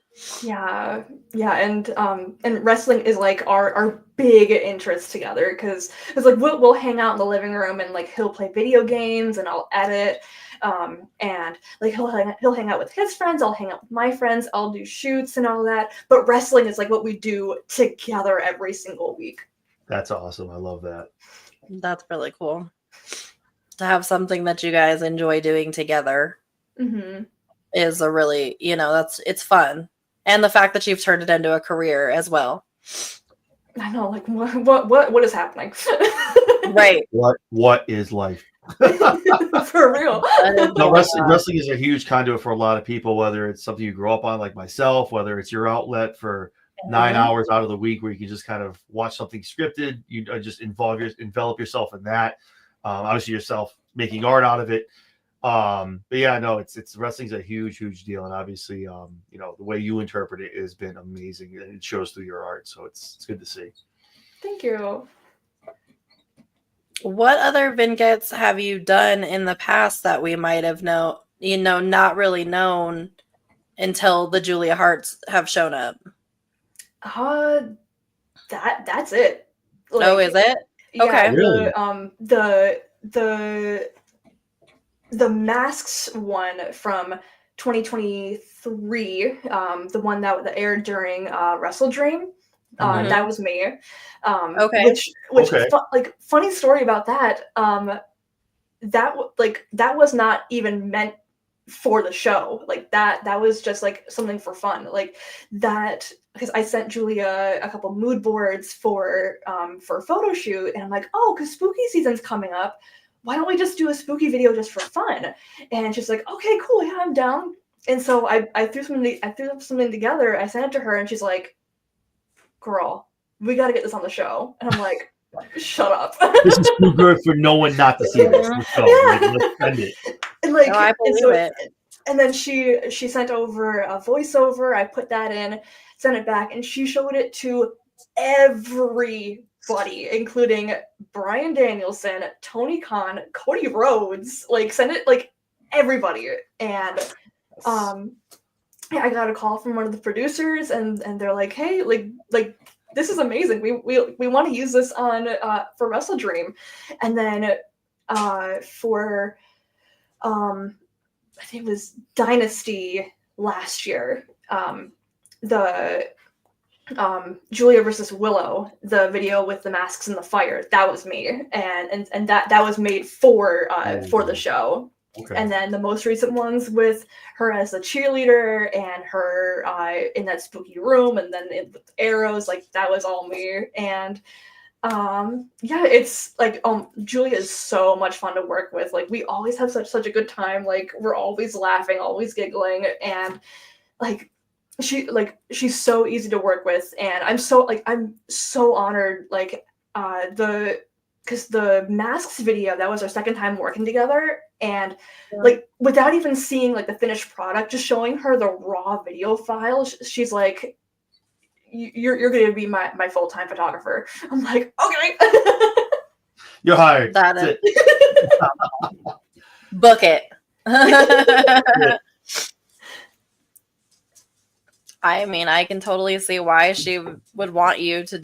Speaker 4: Yeah, and wrestling is like our big interest together, because it's like we'll hang out in the living room and like he'll play video games and I'll edit, and like he'll hang out with his friends, I'll hang out with my friends, I'll do shoots and all that. But wrestling is like what we do together every single week. That's
Speaker 3: awesome. I love that.
Speaker 2: That's really cool to have something that you guys enjoy doing together. Is a really, it's fun. And the fact that you've turned it into a career as well.
Speaker 4: I know, like what is happening?
Speaker 2: Right.
Speaker 3: What is life?
Speaker 4: For real.
Speaker 3: No, wrestling is a huge conduit for a lot of people, whether it's something you grow up on like myself, whether it's your outlet for 9 hours out of the week where you can just kind of watch something scripted, you just envelop yourself in that. Obviously yourself making art out of it. But yeah, no, it's wrestling's a huge deal. And obviously, you know, the way you interpret it has been amazing and it shows through your art. So it's good to see.
Speaker 4: Thank you.
Speaker 2: What other vignettes have you done in the past that we might have not really known until the Julia Harts have shown up?
Speaker 4: That's it. Like,
Speaker 2: Oh, is it?
Speaker 4: Yeah,
Speaker 2: Okay.
Speaker 3: Really?
Speaker 4: The Masks one from 2023, the one that aired during Wrestle Dream, that was me.
Speaker 2: Okay.
Speaker 4: Which
Speaker 3: Okay.
Speaker 4: like funny story about that. That was not even meant for the show. Like that was just like something for fun. Like that, because I sent Julia a couple mood boards for a photo shoot, and I'm like, oh, because spooky season's coming up, why don't we just do a spooky video just for fun? And she's like, okay, cool, yeah, I'm down. And so I threw something together. I sent it to her, and she's like, girl, we got to get this on the show. And I'm like, shut up.
Speaker 3: This is too good for no one not to see this. Let's go. Let's send it.
Speaker 4: And like,
Speaker 2: No, I believe it.
Speaker 4: And then she sent over a voiceover. I put that in, sent it back, and she showed it to everybody, including Bryan Danielson, Tony Khan, Cody Rhodes. Like, sent it like everybody. And I got a call from one of the producers, and they're like, hey, like this is amazing. We want to use this on for Wrestle Dream. And then for I think it was Dynasty last year, the Julia versus Willow, the video with the masks and the fire, that was me, and that was made for the show.
Speaker 3: Okay.
Speaker 4: And then the most recent ones with her as a cheerleader and her in that spooky room, and then with arrows, like that was all me. And yeah, it's like Julia is so much fun to work with. Like we always have such a good time. Like we're always laughing, always giggling, and like she's so easy to work with. And I'm so honored. Like because the Masks video, that was our second time working together, and like without even seeing like the finished product, just showing her the raw video file, she's like, you're going to be my full-time photographer. I'm like, okay.
Speaker 3: You're hired.
Speaker 2: That's
Speaker 3: it.
Speaker 2: Book it. I mean, I can totally see why she would want you to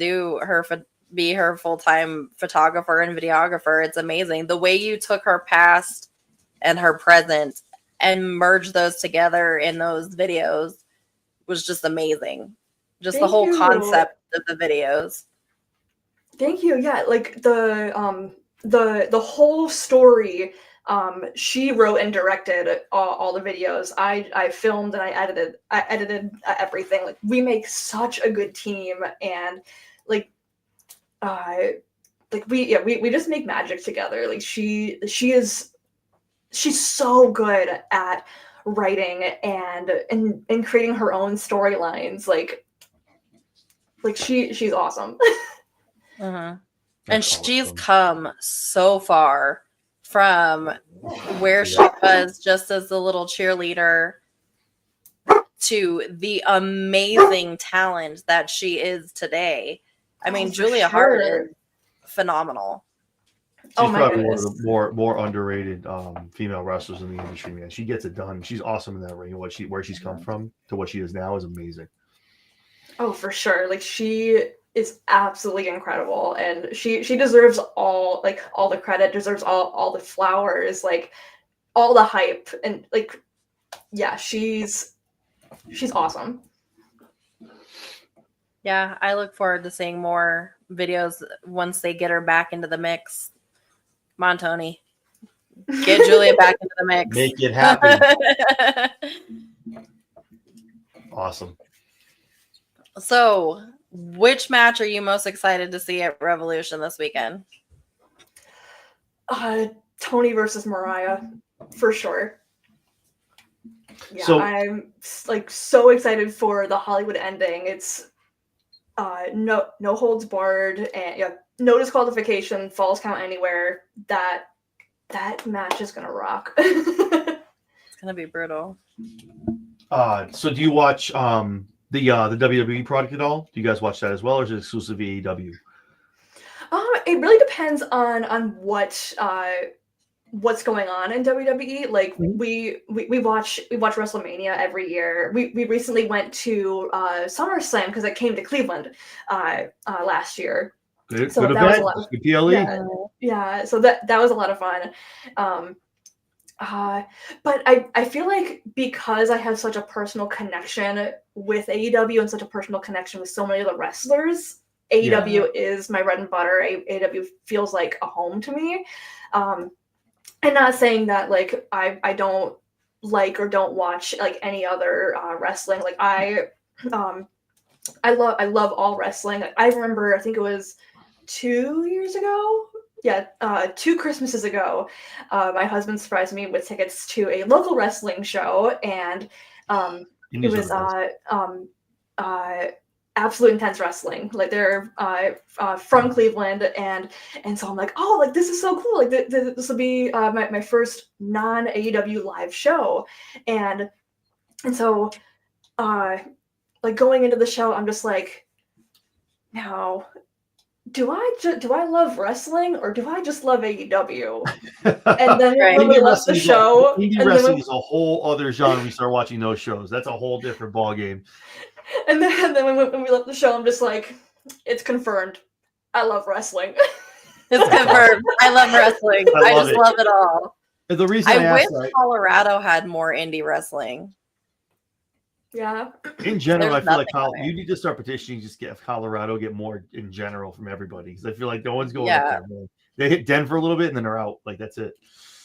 Speaker 2: be her full-time photographer and videographer. It's amazing. The way you took her past and her present and merged those together in those videos was just amazing. Just the whole concept of the videos.
Speaker 4: Thank you. Yeah, like the whole story, she wrote and directed all the videos. I filmed and I edited everything. Like we make such a good team, and like we just make magic together. Like she's so good at writing and creating her own storylines. Like she's awesome.
Speaker 2: And she's come so far from where she was just as the little cheerleader to the amazing talent that she is today. I mean, Julia Hart is phenomenal.
Speaker 3: She's probably one of the more underrated female wrestlers in the industry, man. She gets it done. She's awesome in that ring. Where she's come from to what she is now is amazing. Oh,
Speaker 4: for sure. Like she is absolutely incredible, and she deserves all the credit, deserves all the flowers, like all the hype, and like yeah, she's awesome.
Speaker 2: Yeah, I look forward to seeing more videos once they get her back into the mix. Come on, Tony. Get Julia back into the mix.
Speaker 3: Make it happen. Awesome.
Speaker 2: So, which match are you most excited to see at Revolution this weekend?
Speaker 4: Tony versus Mariah, for sure. Yeah,
Speaker 3: So-
Speaker 4: I'm like so excited for the Hollywood ending. It's no holds barred, and yeah, no disqualification, falls count anywhere. That match is gonna rock.
Speaker 2: It's gonna be brutal.
Speaker 3: So do you watch the WWE product at all? Do you guys watch that as well, or is it exclusive AEW?
Speaker 4: It really depends on what's going on in WWE. Like we watch WrestleMania every year. We recently went to SummerSlam because it came to Cleveland last year.
Speaker 3: Good,
Speaker 4: So
Speaker 3: good
Speaker 4: that was
Speaker 3: event.
Speaker 4: a lot of-
Speaker 3: Good PLE.
Speaker 4: Yeah, so that was a lot of fun. But I feel like because I have such a personal connection with AEW and such a personal connection with so many of the wrestlers, AEW is my bread and butter. AEW feels like a home to me. And not saying that like I don't like or don't watch like any other wrestling. Like I love all wrestling. I remember, I think it was 2 years ago. Yeah, 2 Christmases ago, my husband surprised me with tickets to a local wrestling show, and it was Absolute Intense Wrestling. Like they're from Cleveland, and so I'm like, oh, like this is so cool. Like this will be my first non AEW live show, and so like going into the show, I'm just like, now, do I love wrestling or do I just love AEW? And then
Speaker 2: Right.
Speaker 4: when we left the show,
Speaker 3: indie wrestling is a whole other genre. We start watching those shows. That's a whole different ball game.
Speaker 4: And then when we left the show, I'm just like, it's confirmed. I love wrestling.
Speaker 2: It's confirmed. I love wrestling. I
Speaker 3: love
Speaker 2: just
Speaker 3: it.
Speaker 2: love it all.
Speaker 3: The reason
Speaker 2: I wish
Speaker 3: asked that,
Speaker 2: Colorado had more indie wrestling.
Speaker 4: Yeah.
Speaker 3: in general, I
Speaker 2: There's
Speaker 3: feel like
Speaker 2: nothing on
Speaker 3: you need to start petitioning. Just get Colorado, get more in general from everybody, because I feel like no one's going
Speaker 2: Yeah.
Speaker 3: up there. Man. They hit Denver a little bit and then they're out. Like that's it,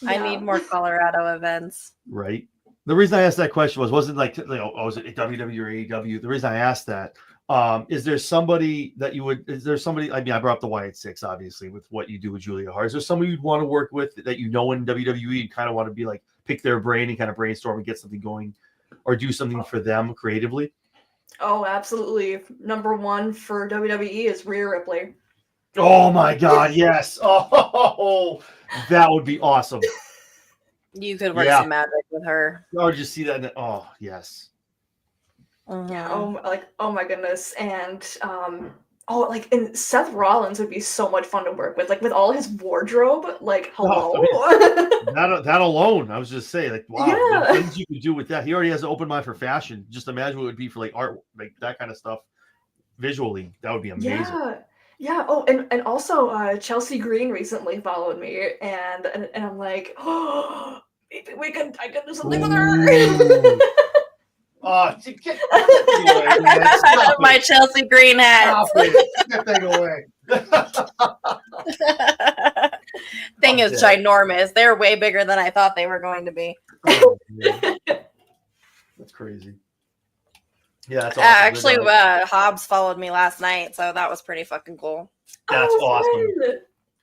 Speaker 2: I need more Colorado events.
Speaker 3: right? The reason I asked that question wasn't like, was it WWE or AEW? The reason I asked that is there somebody that you would? Is there somebody? I mean, I brought up the Wyatt Six, obviously, with what you do with Julia Hart. Is there somebody you'd want to work with that you know in WWE and kind of want to be like pick their brain and kind of brainstorm and get something going, or do something for them creatively?
Speaker 4: Oh, absolutely. Number one for WWE is Rhea Ripley.
Speaker 3: Oh my God, yes! Oh, that would be awesome.
Speaker 2: You could work
Speaker 3: Yeah.
Speaker 2: some magic with her.
Speaker 3: I would just see that. Oh, yes.
Speaker 4: Yeah. Oh my goodness. And and Seth Rollins would be so much fun to work with. Like with all his wardrobe. Like hello.
Speaker 3: That alone, I was just saying, like, wow,
Speaker 4: Yeah.
Speaker 3: the things you could do with that. He already has an open mind for fashion. Just imagine what it would be for like art, like that kind of stuff. Visually, that would be amazing.
Speaker 4: Yeah. Yeah. Oh, and also Chelsea Green recently followed me, and I'm like, oh, maybe I can do something with her.
Speaker 3: Ooh. Oh, get away, man. Stop
Speaker 2: My
Speaker 3: it.
Speaker 2: Chelsea Green hat.
Speaker 3: Stop it. Get that away.
Speaker 2: Thing
Speaker 3: Oh,
Speaker 2: is
Speaker 3: yeah.
Speaker 2: ginormous. They're way bigger than I thought they were going to be.
Speaker 3: Oh, man. That's crazy. Yeah, that's awesome.
Speaker 2: Actually, Hobbs followed me last night, so that was pretty fucking cool.
Speaker 3: That's awesome.
Speaker 4: Fun.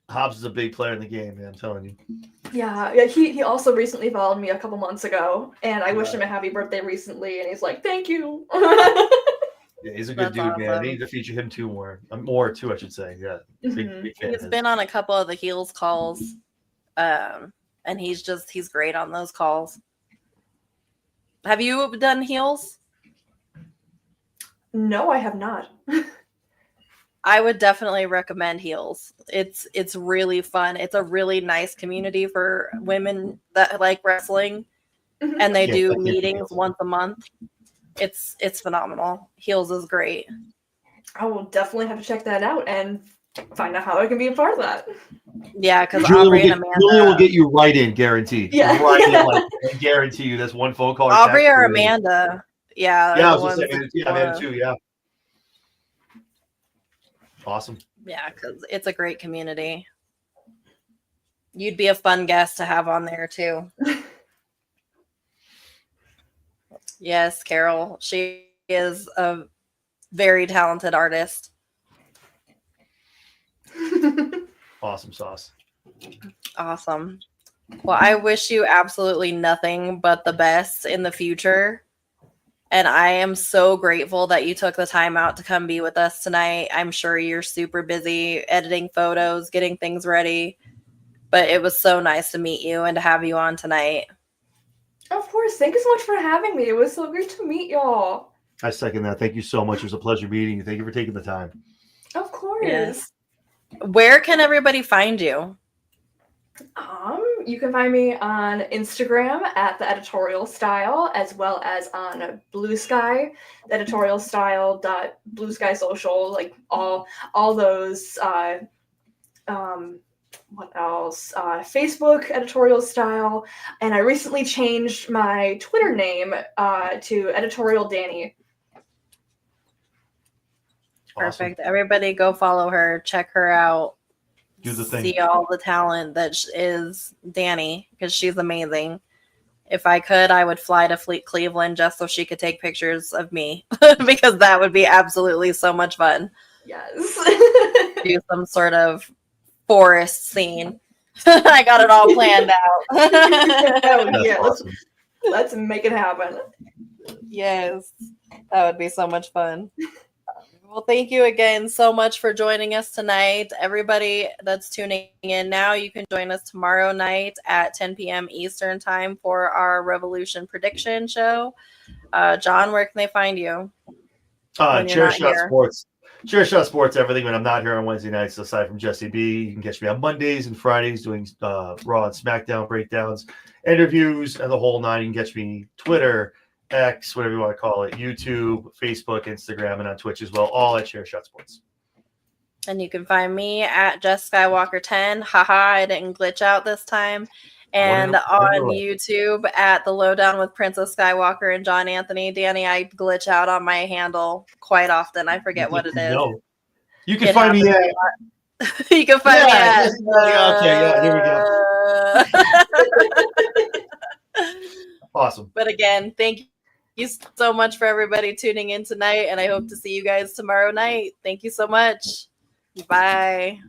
Speaker 3: Hobbs is a big player in the game, man. I'm telling you.
Speaker 4: Yeah. He also recently followed me a couple months ago, and I wished him a happy birthday recently, and he's like, "Thank you."
Speaker 3: Yeah, he's a good
Speaker 2: That's
Speaker 3: dude, man.
Speaker 2: awesome.
Speaker 3: They need to feature him too more too, I should say. Yeah,
Speaker 4: Mhm.
Speaker 3: big fan.
Speaker 2: He's been on a couple of the heels calls, and he's great on those calls. Have you done heels?
Speaker 4: No, I have not.
Speaker 2: I would definitely recommend heels. It's really fun. It's a really nice community for women that like wrestling,
Speaker 4: Mhm.
Speaker 2: and they
Speaker 3: Yeah,
Speaker 2: do
Speaker 3: definitely
Speaker 2: meetings
Speaker 3: Heels.
Speaker 2: once a month. It's phenomenal. Heels is great.
Speaker 4: I will definitely have to check that out and find out how I can be a part of that.
Speaker 2: Yeah, because
Speaker 3: Julia
Speaker 2: Aubrey and
Speaker 3: Julia will
Speaker 2: Amanda.
Speaker 3: get you right in, guaranteed.
Speaker 4: Yeah.
Speaker 3: Right in, like, I guarantee you. That's one phone call. or
Speaker 2: Aubrey
Speaker 3: text
Speaker 2: or
Speaker 3: away.
Speaker 2: Amanda. Yeah.
Speaker 3: Yeah, I
Speaker 2: the
Speaker 3: was
Speaker 2: ones
Speaker 3: gonna say,
Speaker 2: that you
Speaker 3: Amanda
Speaker 2: wanna-
Speaker 3: too. Yeah. Awesome.
Speaker 2: Yeah, because it's a great community. You'd be a fun guest to have on there too. Yes, Carol. She is a very talented artist.
Speaker 3: Awesome sauce.
Speaker 2: Awesome. Well, I wish you absolutely nothing but the best in the future. And I am so grateful that you took the time out to come be with us tonight. I'm sure you're super busy editing photos, getting things ready. But it was so nice to meet you and to have you on tonight.
Speaker 4: Of course. Thank you so much for having me. It was so great to meet y'all.
Speaker 3: I second that. Thank you so much. It was a pleasure meeting you. Thank you for taking the time.
Speaker 4: Of course.
Speaker 2: Yes. Where can everybody find you?
Speaker 4: You can find me on Instagram at the Editorial Style, as well as on Blue Sky, the Editorial Style Blue Sky Social, like all those. What else? Facebook Editorial Style, and I recently changed my Twitter name to Editorial Dani.
Speaker 2: Perfect. Awesome. Everybody go follow her, check her out.
Speaker 3: Do the thing.
Speaker 2: See all the talent that is Dani, because she's amazing. If I could, I would fly to Cleveland just so she could take pictures of me, because that would be absolutely so much fun.
Speaker 4: Yes.
Speaker 2: Do some sort of forest scene. I got it all planned out.
Speaker 4: Oh, yeah, awesome. Let's make it happen.
Speaker 2: Yes, that would be so much fun. Well, thank you again so much for joining us tonight. Everybody that's tuning in now, you can join us tomorrow night at 10 p.m. Eastern time for our Revolution prediction show. John, where can they find you?
Speaker 3: Chair Shot Sports. Chair Shot Sports, everything when I'm not here on Wednesday nights, aside from Jesse B. You can catch me on Mondays and Fridays doing Raw and SmackDown breakdowns, interviews, and the whole nine. You can catch me Twitter, X, whatever you want to call it, YouTube, Facebook, Instagram, and on Twitch as well, all at Chair Shot Sports.
Speaker 2: And you can find me at Jess Skywalker 10. Haha, I didn't glitch out this time. And on YouTube at The Lowdown with Princess Skywalker and John Anthony. Dani, I glitch out on my handle quite often. I forget what it is.
Speaker 3: No. You can find me at...
Speaker 2: You can find me at...
Speaker 3: here we go. Awesome.
Speaker 2: But again, thank you so much for everybody tuning in tonight, and I hope to see you guys tomorrow night. Thank you so much. Bye.